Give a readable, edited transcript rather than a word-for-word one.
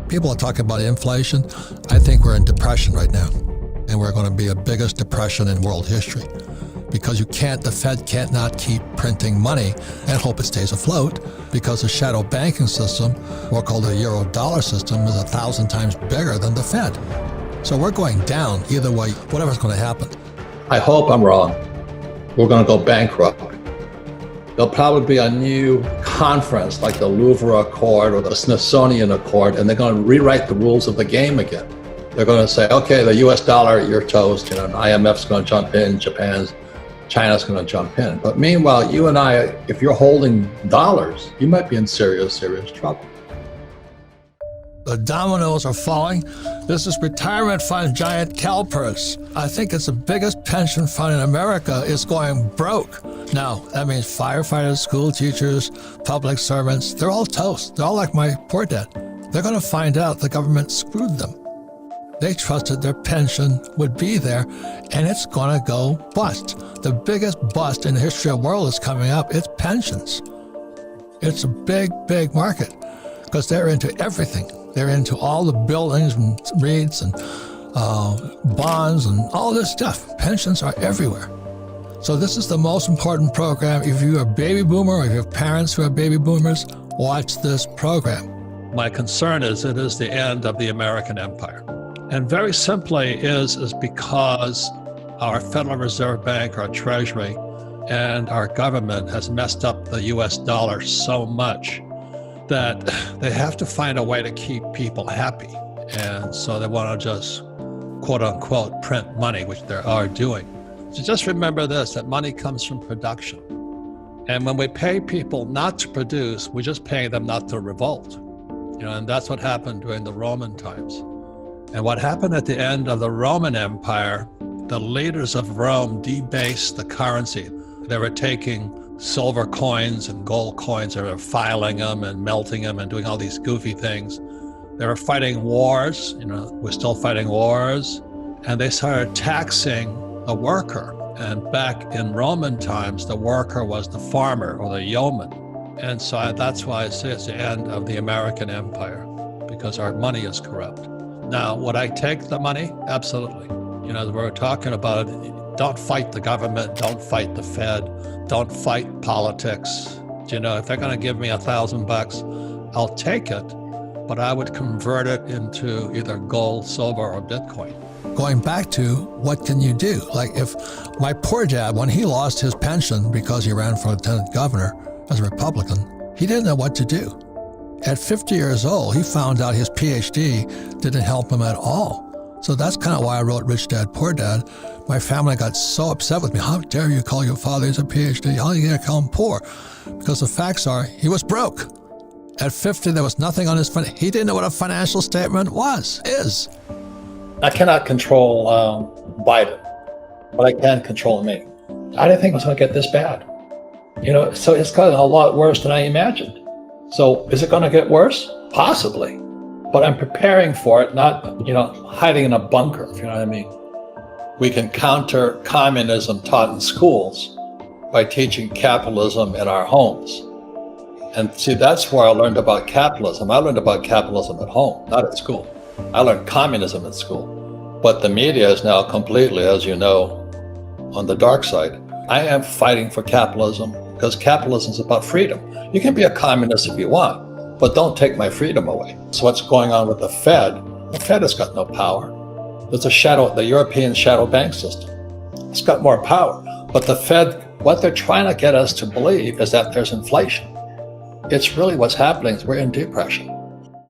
People are talking about inflation. I think we're in depression right now, and we're going to be the biggest depression in world history, because the Fed can't not keep printing money and hope it stays afloat, because the shadow banking system, or called the euro dollar system, is 1,000 times bigger than the Fed. So we're going down either way, whatever's going to happen. I hope I'm wrong. We're going to go bankrupt. There'll probably be a new conference like the Louvre Accord or the Smithsonian Accord, and they're going to rewrite the rules of the game again. They're going to say, okay, the US dollar, you're toast, and IMF's going to jump in, China's going to jump in. But meanwhile, you and I, if you're holding dollars, you might be in serious, serious trouble. The dominoes are falling. This is retirement fund giant CalPERS. I think it's the biggest pension fund in America is going broke. Now, that means firefighters, school teachers, public servants, they're all toast. They're all like my poor dad. They're going to find out the government screwed them. They trusted their pension would be there, and it's going to go bust. The biggest bust in the history of the world is coming up. It's pensions. It's a big, big market because they're into everything. They're into all the buildings and REITs and bonds and all this stuff. Pensions are everywhere. So this is the most important program. If you're a baby boomer or if you have parents who are baby boomers, watch this program. My concern is it is the end of the American empire. And very simply is because our Federal Reserve Bank, our Treasury, and our government has messed up the US dollar so much that they have to find a way to keep people happy. And so they want to just, quote unquote, print money, which they are doing. So just remember this, that money comes from production. And when we pay people not to produce, we're just paying them not to revolt. And that's what happened during the Roman times. And what happened at the end of the Roman Empire, the leaders of Rome debased the currency. They were taking silver coins and gold coins, they were filing them and melting them and doing all these goofy things. They were fighting wars, we're still fighting wars, and they started taxing the worker. And back in Roman times, the worker was the farmer or the yeoman. And so that's why I say it's the end of the American empire, because our money is corrupt. Now, would I take the money? Absolutely. We're talking about, don't fight the government, don't fight the Fed, don't fight politics. If they're going to give me $1,000, I'll take it, but I would convert it into either gold, silver, or Bitcoin. Going back to what can you do? Like if my poor dad, when he lost his pension because he ran for lieutenant governor as a Republican, he didn't know what to do. At 50 years old, he found out his PhD didn't help him at all. So that's kind of why I wrote Rich Dad, Poor Dad. My family got so upset with me. How dare you call your father, he's a PhD? How are you going to call him poor? Because the facts are, he was broke. At 50, there was nothing on his fund. He didn't know what a financial statement is. I cannot control Biden, but I can control me. I didn't think it was going to get this bad. So it's gotten a lot worse than I imagined. So is it going to get worse? Possibly. But I'm preparing for it, not, hiding in a bunker, if you know what I mean. We can counter communism taught in schools by teaching capitalism in our homes. And see, that's where I learned about capitalism. I learned about capitalism at home, not at school. I learned communism at school. But the media is now completely, as you know, on the dark side. I am fighting for capitalism because capitalism is about freedom. You can be a communist if you want, but don't take my freedom away. So what's going on with the Fed has got no power. There's the European shadow bank system. It's got more power. But the Fed, what they're trying to get us to believe is that there's inflation. It's really what's happening is we're in depression.